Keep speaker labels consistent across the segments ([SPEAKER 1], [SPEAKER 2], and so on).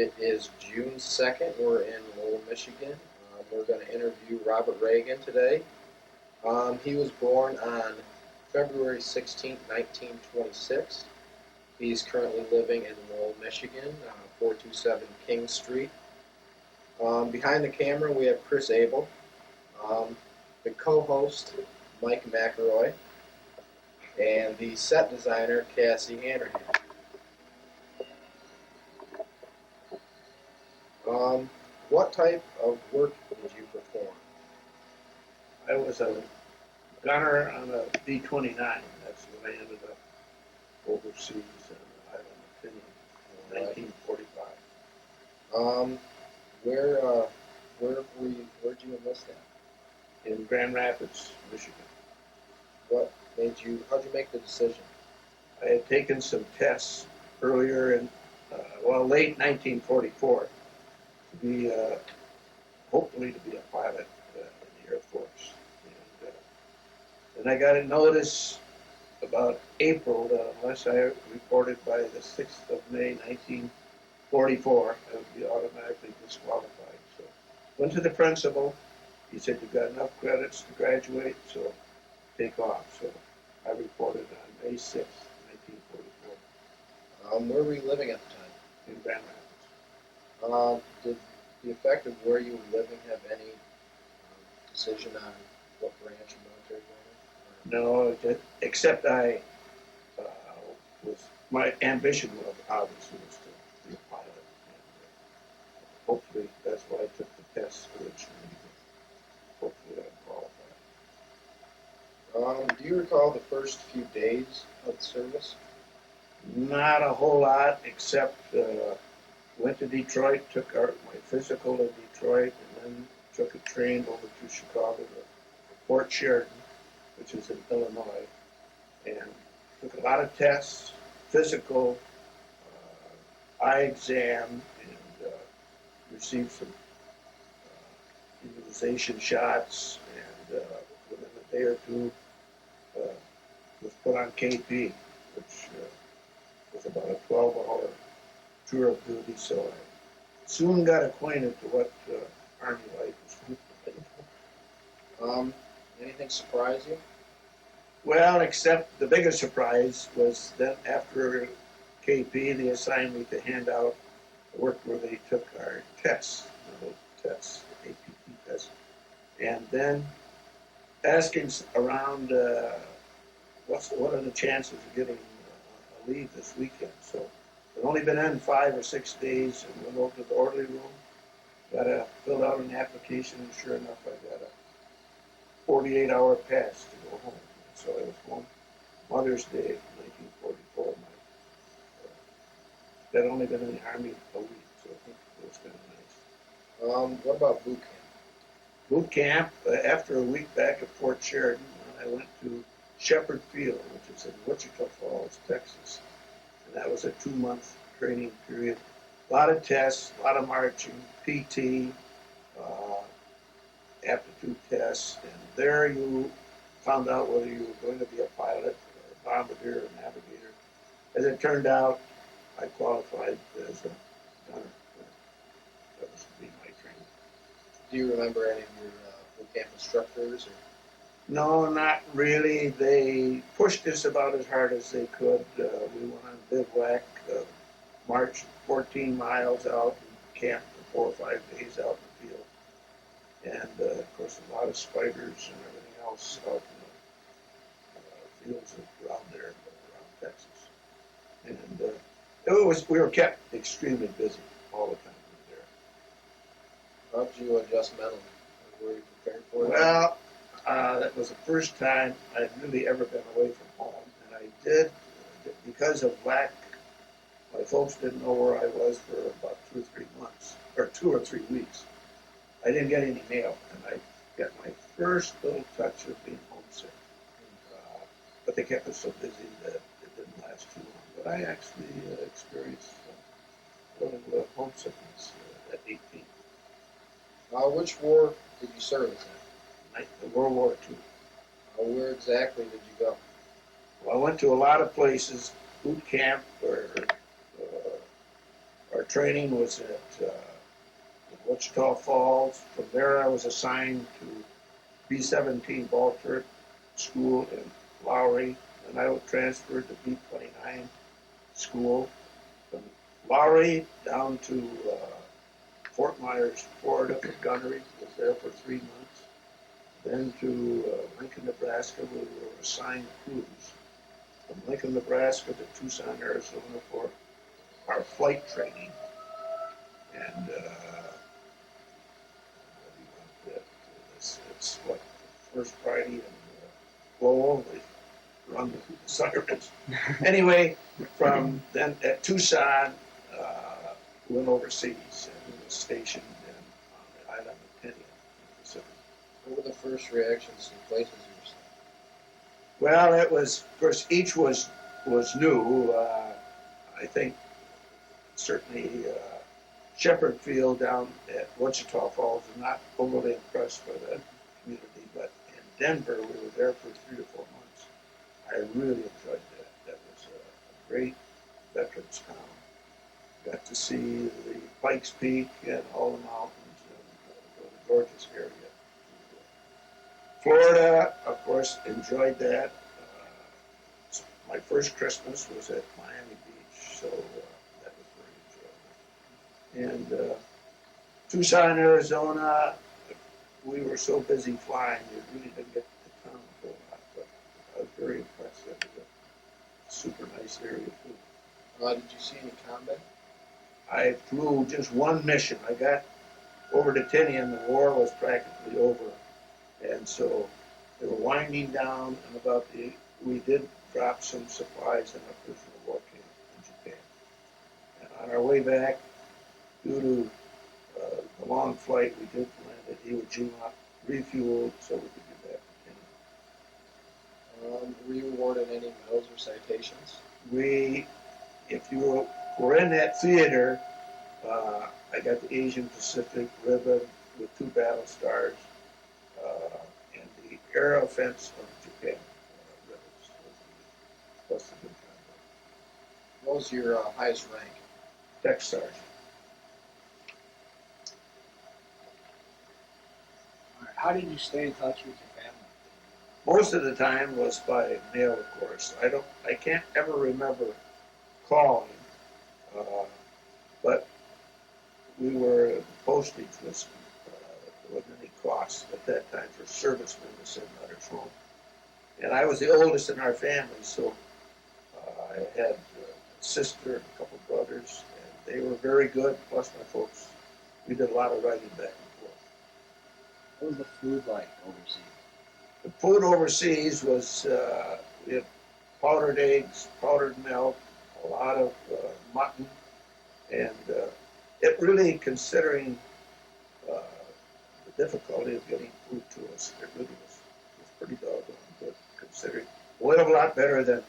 [SPEAKER 1] It is June 2nd. We're in Lowell, Michigan. We're going to interview Robert Reagan today. He was born on February 16th, 1926. He's currently living in Lowell, Michigan, 427 King Street. Behind the camera, we have Chris Abel. The co-host, Mike McElroy. And the set designer, Cassie Hanrahan. What type of work did you perform?
[SPEAKER 2] I was a gunner on a B-29. That's when I ended up overseas in the island of Finland in 1945.
[SPEAKER 1] Where'd you enlist at?
[SPEAKER 2] In Grand Rapids, Michigan.
[SPEAKER 1] How'd you make the decision?
[SPEAKER 2] I had taken some tests earlier in, late 1944 to be, hopefully to be a pilot in the Air Force. And I got a notice about April that unless I reported by the 6th of May 1944, I would be automatically disqualified. So went to the principal. He said, "You've got enough credits to graduate, so take off." So I reported on May 6th, 1944.
[SPEAKER 1] Where were you living at the time?
[SPEAKER 2] In Grand Rapids.
[SPEAKER 1] Did the effect of where you were living have any decision on what branch of military you were in?
[SPEAKER 2] No, except my ambition was obviously was to be a pilot. And, hopefully that's why I took the test originally. Hopefully I qualified.
[SPEAKER 1] Do you recall the first few days of the service?
[SPEAKER 2] Not a whole lot, except went to Detroit, took my physical to Detroit, and then took a train over to Chicago to Fort Sheridan, which is in Illinois, and took a lot of tests, physical, eye exam, and received some immunization shots, and within a day or two was put on KP, which was about a 12-hour tour of duty, so I soon got acquainted to what Army life was like.
[SPEAKER 1] Anything surprise you?
[SPEAKER 2] Well, except the biggest surprise was that after KP, they assigned me to hand out the work where they took our tests, tests, APT tests, and then asking around what are the chances of getting a leave this weekend. So I'd only been in 5 or 6 days and went over to the orderly room, filled out an application, and sure enough, I got a 48-hour pass to go home. So I was home Mother's Day of 1944. I'd only been in the Army a week, so I think it was kind of nice.
[SPEAKER 1] What about boot camp?
[SPEAKER 2] Boot camp, after a week back at Fort Sheridan, I went to Shepherd Field, which is in Wichita Falls, Texas. And that was a 2-month training period. A lot of tests, a lot of marching, PT, aptitude tests, and there you found out whether you were going to be a pilot, or a bombardier, or navigator. As it turned out, I qualified as a gunner. That was to be my training.
[SPEAKER 1] Do you remember any of your boot camp instructors? Or?
[SPEAKER 2] No, not really. They pushed us about as hard as they could. We went on bivouac, marched 14 miles out, and camped for 4 or 5 days out in the field. And, of course, a lot of spiders and everything else out in the fields around there, around Texas. And we were kept extremely busy all the time we were there.
[SPEAKER 1] How did you adjust mentally? Were you prepared for it?
[SPEAKER 2] Well, that was the first time I'd really ever been away from home, and I did, because of lack, my folks didn't know where I was for about 2 or 3 months, or 2 or 3 weeks. I didn't get any mail, and I got my first little touch of being homesick. But they kept us so busy that it didn't last too long. But I actually experienced a little homesickness at 18.
[SPEAKER 1] Which war did you serve in?
[SPEAKER 2] World War II.
[SPEAKER 1] Where exactly did you go?
[SPEAKER 2] Well, I went to a lot of places, boot camp or training was at Wichita Falls. From there, I was assigned to B-17 Ball Turret School in Lowry, and I was transferred to B-29 School. From Lowry down to Fort Myers, Florida for gunnery. Was there for 3 months. Then to Lincoln, Nebraska, where we were assigned crews. From Lincoln, Nebraska to Tucson, Arizona for our flight training. And it's what, the first Friday and Lowell, they run the sirens. Anyway, from then at Tucson, went overseas and was stationed on the island of Tinian in the Pacific.
[SPEAKER 1] What were the first reactions to places you were sent?
[SPEAKER 2] Well, it was, of course, each was new. I think certainly Shepherd Field down at Wichita Falls was not overly impressed by that community, but in Denver, we were there for 3 to 4 months. I really enjoyed that. That was a great veterans town. Got to see the Pikes Peak and all the mountains and the gorgeous area. Florida, of course, enjoyed that. My first Christmas was at Miami Beach, so that was very enjoyable. And Tucson, Arizona, we were so busy flying, we really didn't get to town a whole lot, but I was very impressed. That was a super nice area, too.
[SPEAKER 1] Did you see any combat?
[SPEAKER 2] I flew just one mission. I got over to Tinian, the war was practically over. And so they were winding down, and we did drop some supplies in a prisoner of war camp in Japan. And on our way back, due to the long flight, we did land at Iwo Jima, refueled so we could get back to Tinian.
[SPEAKER 1] Were you awarded any medals or citations?
[SPEAKER 2] If you were in that theater, I got the Asian Pacific ribbon with 2 battle stars. And the air offense of Japan ribbons plus the good combat.
[SPEAKER 1] What was your highest rank?
[SPEAKER 2] Deck sergeant.
[SPEAKER 3] How did you stay in touch with your family?
[SPEAKER 2] Most of the time was by mail, of course. I can't ever remember calling, but the postage was, there wasn't any cost at that time for servicemen to send letters home. And I was the oldest in our family, so I had a sister and a couple brothers, and they were very good, plus my folks. We did a lot of writing back and forth.
[SPEAKER 3] What was the food like overseas?
[SPEAKER 2] The food overseas was, we had powdered eggs, powdered milk, a lot of mutton, and it really, considering the difficulty of getting food to us, it really was pretty doggone good, considering a lot better than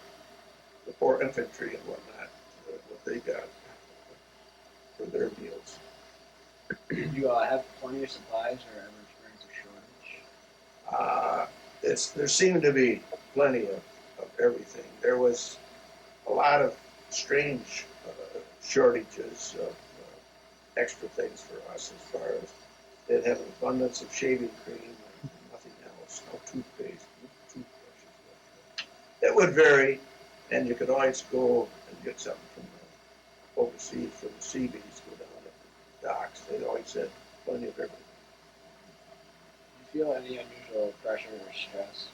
[SPEAKER 2] the poor infantry and whatnot, what they got for their meals.
[SPEAKER 3] Did you have plenty of supplies or ever experience a shortage?
[SPEAKER 2] There seemed to be plenty of everything. There was a lot of strange shortages of extra things for us, as far as they'd have an abundance of shaving cream and nothing else, no toothpaste, no toothbrushes. It would vary, and you could always go and get something from overseas, from the Seabees, go down at the docks. They always had plenty of everything.
[SPEAKER 3] Did you feel any unusual pressure or stress?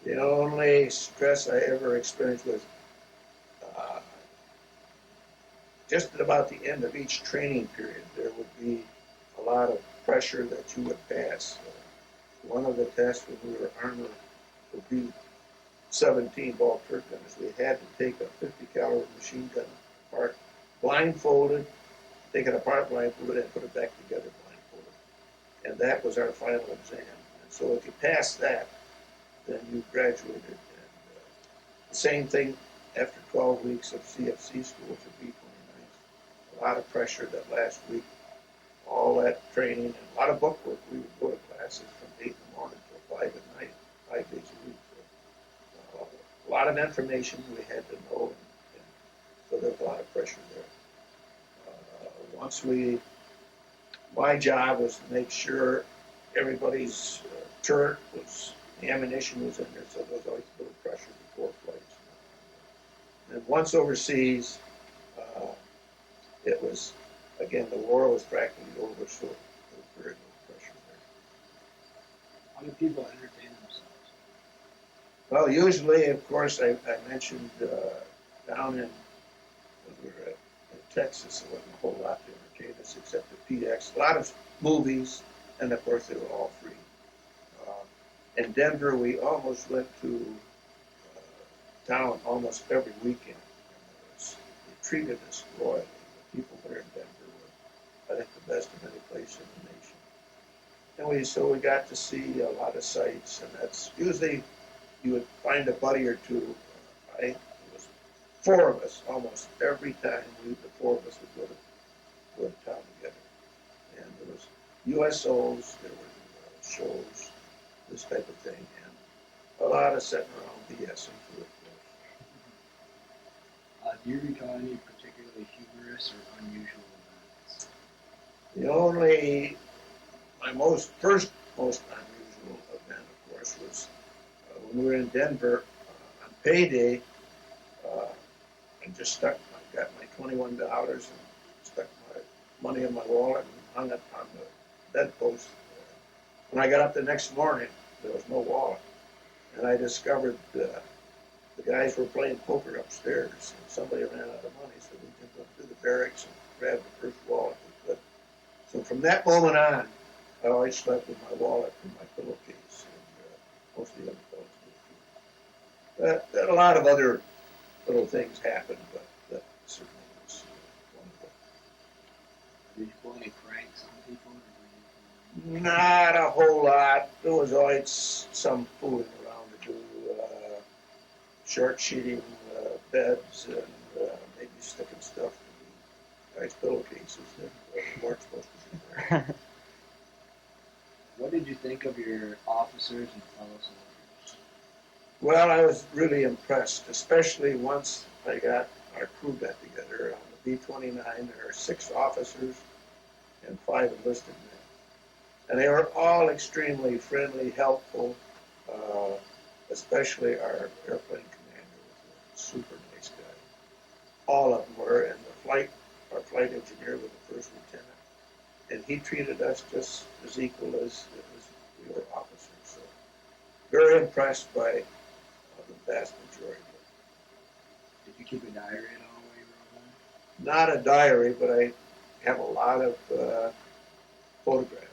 [SPEAKER 2] The only stress I ever experienced was just at about the end of each training period, there would be a lot of pressure that you would pass. One of the tests when we were armored for B-17 ball turret gunners, we had to take a 50 caliber machine gun apart, blindfolded, take it apart blindfolded, and put it back together blindfolded. And that was our final exam. And so if you passed that, then you graduated. And the same thing after 12 weeks of CFC school for B-29. A lot of pressure that last week, all that training, and a lot of book work. We would go to classes from 8 in the morning till 5 at night, 5 days a week. So, a lot of information we had to know, and so there was a lot of pressure there. my job was to make sure everybody's turret was, the ammunition was in there, so there was always a little pressure before flights. And once overseas, uh, it was, again, the war was practically over, so there was very little pressure there.
[SPEAKER 3] How do people entertain themselves?
[SPEAKER 2] Well, usually, of course, I mentioned down when we were in Texas, there wasn't a whole lot to entertain us except the PX. A lot of movies, and of course, they were all free. In Denver, we almost went to town almost every weekend. They treated us royally. The people there in Denver were, I think, the best of any place in the nation. And so we got to see a lot of sights, and that's usually you would find a buddy or two. I think it was four of us almost every time. The four of us would go to town together, and there was USOs, there were shows, this type of thing, and a lot of sitting around BSing too, of course.
[SPEAKER 3] Do you recall any particularly humorous or unusual events?
[SPEAKER 2] The only, my most unusual event, of course, was when we were in Denver on payday. I just got my $21 and stuck my money in my wallet and hung it on the bedpost. When I got up the next morning, there was no wallet, and I discovered the guys were playing poker upstairs, and somebody ran out of money, so we jumped up to the barracks and grabbed the first wallet we could. So from that moment on, I always slept with my wallet in my pillowcase, and most of the other fellows did too. But a lot of other little things happened, but that certainly was one of them.
[SPEAKER 3] Did you pull any pranks on people? Or were you
[SPEAKER 2] Not a whole lot. There was always some fooling around to do, short sheeting beds and maybe sticking stuff in the guys' pillowcases that weren't supposed to be there.
[SPEAKER 3] What did you think of your officers and fellow soldiers?
[SPEAKER 2] Well, I was really impressed, especially once I got our crew got together on the B-29. There are 6 officers and 5 enlisted men. And they were all extremely friendly, helpful, especially our airplane commander was a super nice guy. All of them were, and our flight engineer was the first lieutenant. And he treated us just as equal as we were officers. So very impressed by the vast majority of it.
[SPEAKER 3] Did you keep a diary at all while you were over
[SPEAKER 2] Not a diary, but I have a lot of photographs.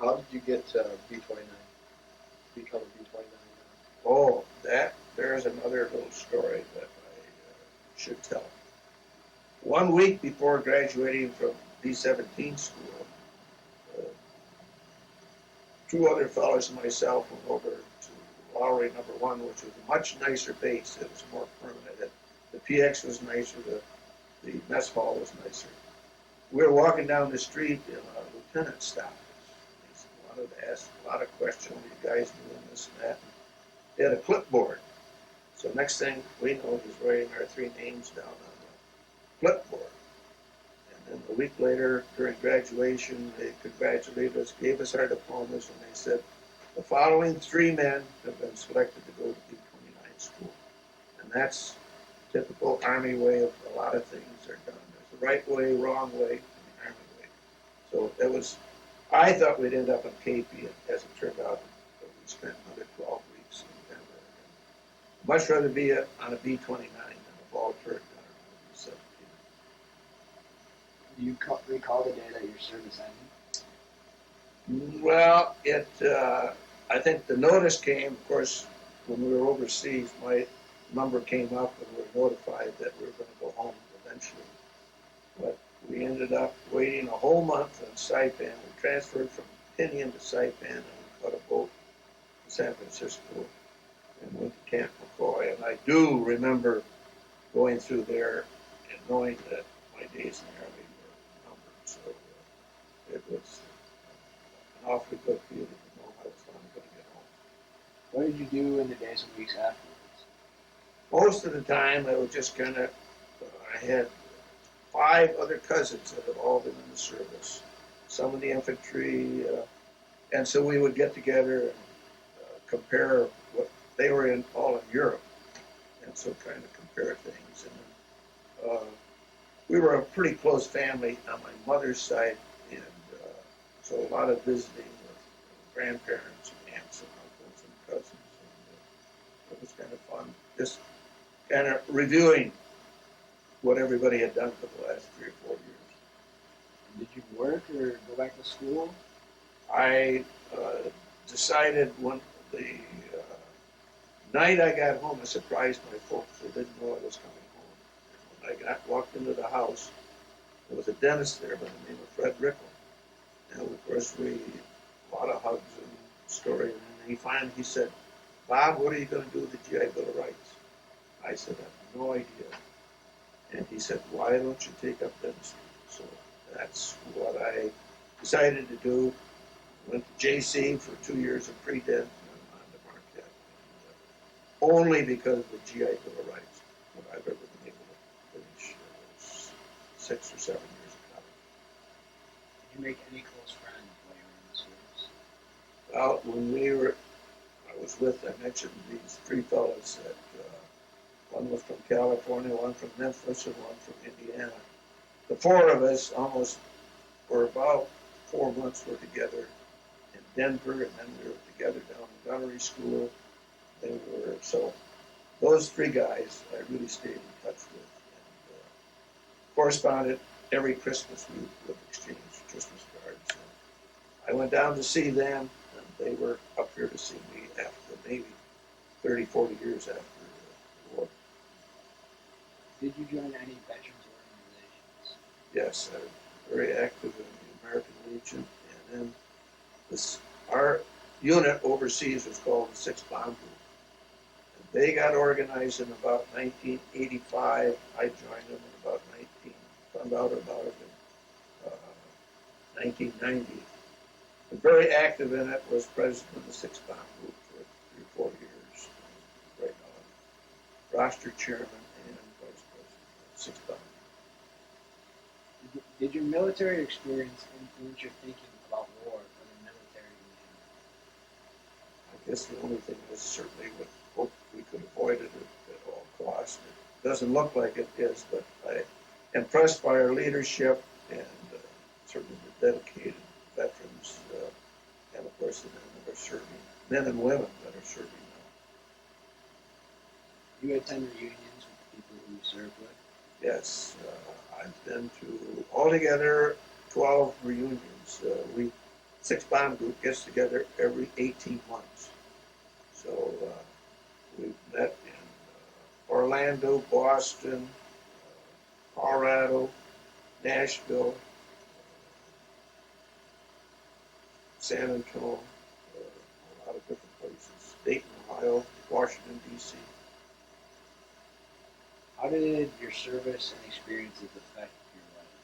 [SPEAKER 1] How did you get to B-29? Become a B-29?
[SPEAKER 2] Oh, there's another little story that I should tell. 1 week before graduating from B-17 school, 2 other fellows and myself went over to Lowry number 1, which was a much nicer base. It was more permanent. The PX was nicer, the mess hall was nicer. We were walking down the street and a lieutenant stopped us. He wanted to ask a lot of questions. What are you guys doing, this and that? And they had a clipboard. So next thing we know, he's writing our 3 names down on the clipboard. And then a week later, during graduation, they congratulated us, gave us our diplomas, and they said, the following 3 men have been selected to go to B-29 school. And that's typical Army way of a lot of things are done. There's the right way, wrong way, and the Army way. So it was, I thought we'd end up in KP, and as it turned out, we spent another 12 weeks in Denver. I'd much rather be on a B-29 than a ball turret gunner on a B-17.
[SPEAKER 3] Do you recall the day that your service ended?
[SPEAKER 2] Well, I think the notice came, of course, when we were overseas, my number came up and we were notified that we were going to go home eventually. But we ended up waiting a whole month in Saipan. We transferred from Tinian to Saipan and we caught a boat in San Francisco and went to Camp McCoy. And I do remember going through there and knowing that my days in the Army were numbered. So it was an awfully good feeling to know I was finally going to get home.
[SPEAKER 3] What did you do in the days and weeks afterwards?
[SPEAKER 2] Most of the time, I was just kind of, I had 5 other cousins that have all been in the service, some in the infantry, and so we would get together and compare what they were in all in Europe, and so kind of compare things. And we were a pretty close family on my mother's side, and so a lot of visiting with grandparents and aunts and uncles and cousins, and it was kind of fun, just kind of reviewing what everybody had done for the last 3 or 4 years.
[SPEAKER 3] Did you work or go back to school?
[SPEAKER 2] I decided the night I got home, I surprised my folks. They didn't know I was coming home. When I walked into the house, there was a dentist there by the name of Fred Rickle. And of course, a lot of hugs and story. And he said, "Bob, what are you going to do with the GI Bill of Rights?" I said, "I have no idea." And he said, "Why don't you take up dentistry?" So that's what I decided to do. Went to JC for 2 years of pre-dent and on to Marquette. Only because of the GI Bill of Rights would I've ever been able to finish 6 or 7 years of college.
[SPEAKER 3] Did you make any close friends while you were in the service?
[SPEAKER 2] Well, when I was with, I mentioned these 3 fellows that one was from California, one from Memphis, and one from Indiana. The 4 of us almost for about 4 months were together in Denver, and then we were together down in gunnery school. So those 3 guys I really stayed in touch with, and corresponded every Christmas. We would exchange Christmas cards. And I went down to see them, and they were up here to see me after maybe 30, 40 years after the war.
[SPEAKER 3] Did you join any veterans organizations?
[SPEAKER 2] Yes, I'm very active in the American Legion, and then our unit overseas was called the 6th Bomb Group. And they got organized in about 1985. I joined them in about found out about it in 1990. And very active in it, was president of the 6th Bomb Group for 3 or 4 years. Right now, roster chairman and vice president of 6th Bomb.
[SPEAKER 3] Did your military experience influence your thinking about war or the military in general?
[SPEAKER 2] I guess the only thing is certainly would hope we could avoid it at all costs. It doesn't look like it is, but I am impressed by our leadership and certainly the dedicated veterans and of course the men that are serving, men and women that are serving now.
[SPEAKER 3] You attend reunions with people who you served with?
[SPEAKER 2] Yes, I've been to altogether 12 reunions. 6th Bomb Group gets together every 18 months. So we've met in Orlando, Boston, Colorado, Nashville, San Antonio, a lot of different places. Dayton, Ohio, Washington, D.C.
[SPEAKER 3] How did your service and experiences affect your life?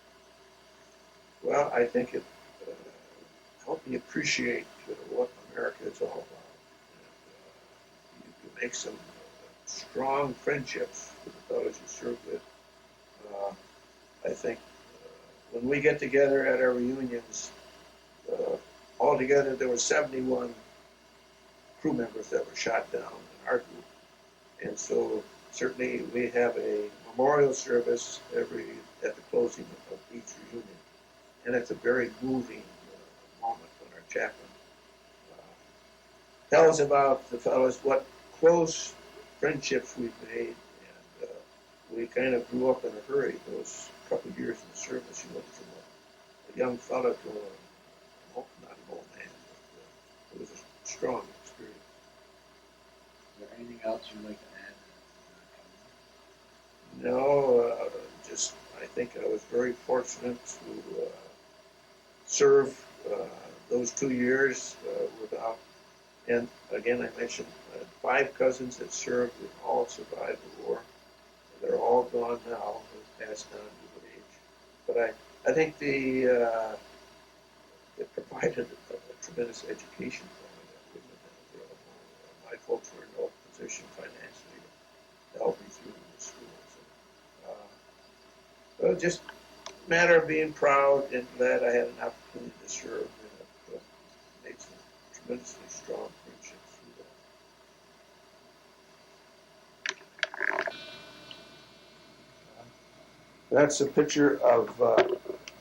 [SPEAKER 2] Well, I think it helped me appreciate what America is all about. And, you make some strong friendships with the fellows you serve with. I think when we get together at our reunions, altogether there were 71 crew members that were shot down in our group. And so certainly we have a memorial service at the closing of each reunion. And it's a very moving moment when our chaplain tells about the fellows what close friendships we've made. And we kind of grew up in a hurry those couple of years in the service. You went from a young fella to not an old man, but it was a strong experience.
[SPEAKER 3] Is there anything else you'd like to add?
[SPEAKER 2] No, just I think I was very fortunate to serve those 2 years without. And again, I mentioned I had 5 cousins that served and all survived the war. They're all gone now, they've passed on to age. But I think it provided a tremendous education for me that wouldn't have been available. My folks were in no position financially to help me through the school. So, just matter of being proud and glad I had an opportunity to serve and made some tremendously strong friendships through that. That's a picture of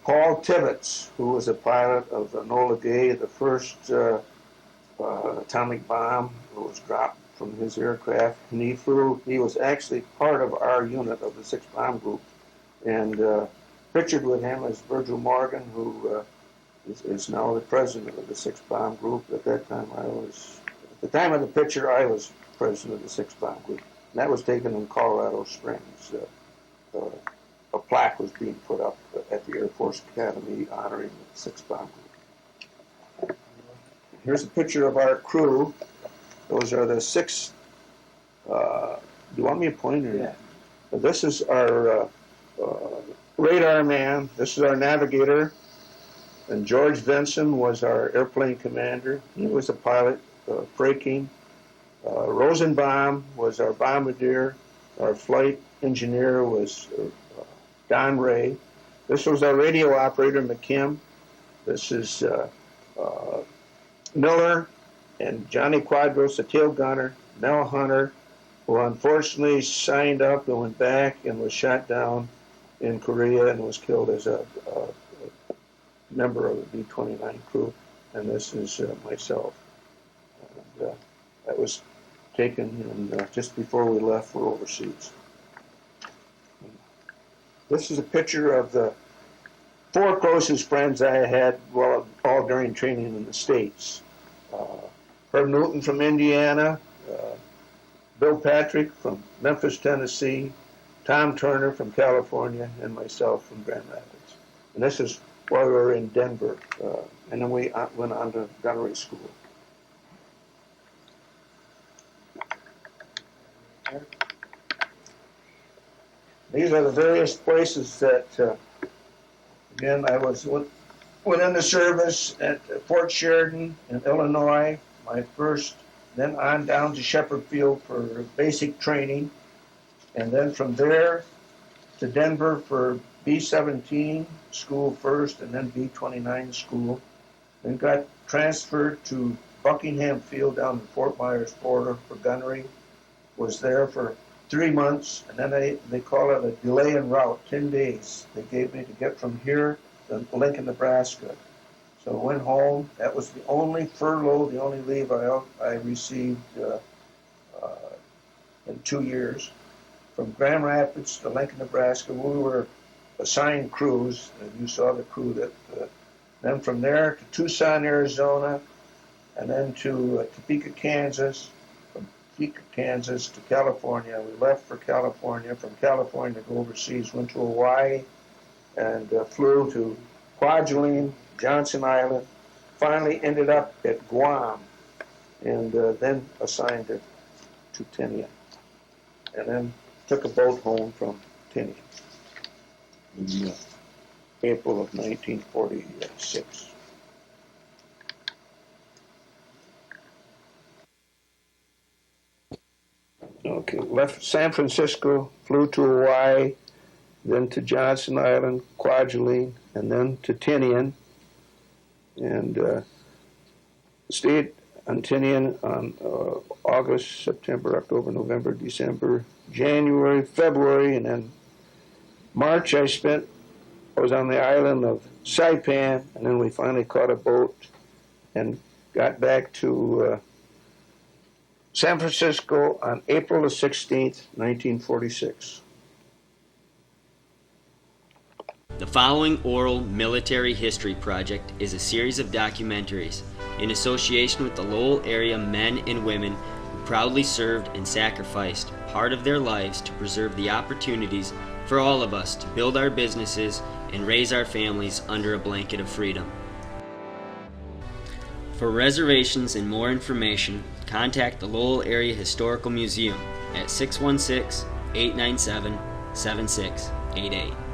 [SPEAKER 2] Paul Tibbets, who was a pilot of the Enola Gay, the first atomic bomb that was dropped from his aircraft. And he was actually part of our unit of the 6th Bomb Group. And pictured with him is Virgil Morgan, who is now the president of the 6th Bomb Group. At that time, at the time of the picture, I was president of the 6th Bomb Group. And that was taken in Colorado Springs. A plaque was being put up at the Air Force Academy honoring the 6th Bomb Group. Here's a picture of our crew. Those are the 6. Do you want me to point it?
[SPEAKER 3] Yeah.
[SPEAKER 2] This is our radar man. This is our navigator. And George Vinson was our airplane commander. He was a pilot, braking. Rosenbaum was our bombardier. Our flight engineer was Don Ray. This was our radio operator, McKim. This is Miller and Johnny Quadros, the tail gunner. Mel Hunter, who unfortunately signed up and went back and was shot down in Korea and was killed as a member of the B-29 crew. And this is myself. And, that was taken just before we left for overseas. This is a picture of the 4 closest friends I had all during training in the States. Herb Newton from Indiana, Bill Patrick from Memphis, Tennessee, Tom Turner from California, and myself from Grand Rapids. And this is while we were in Denver, and then we went on to gunnery school. These are the various places that, again, I went in the service at Fort Sheridan in Illinois, my first, then on down to Shepherd Field for basic training, and then from there to Denver for B-17 school first, and then B-29 school. Then got transferred to Buckingham Field down in Fort Myers, Florida for gunnery. Was there for 3 months, and then they call it a delay en route, 10 days. They gave me to get from here to Lincoln, Nebraska. So I went home. That was the only furlough, the only leave I received in 2 years. From Grand Rapids to Lincoln, Nebraska, we were assigned crews, and you saw the crew that. Then from there to Tucson, Arizona, and then to Topeka, Kansas. From Topeka, Kansas to California. We left for California. From California to go overseas, went to Hawaii, and flew to Kwajalein, Johnson Island. Finally ended up at Guam, and then assigned to Tinian, and then took a boat home from Tinian in April of 1946. Okay, left San Francisco, flew to Hawaii, then to Johnson Island, Kwajalein, and then to Tinian, and stayed on Tinian on August, September, October, November, December, January, February, and then March I was on the island of Saipan, and then we finally caught a boat and got back to San Francisco on April the 16th, 1946.
[SPEAKER 4] The following oral military history project is a series of documentaries in association with the Lowell area men and women who proudly served and sacrificed part of their lives to preserve the opportunities for all of us to build our businesses and raise our families under a blanket of freedom. For reservations and more information, contact the Lowell Area Historical Museum at 616-897-7688.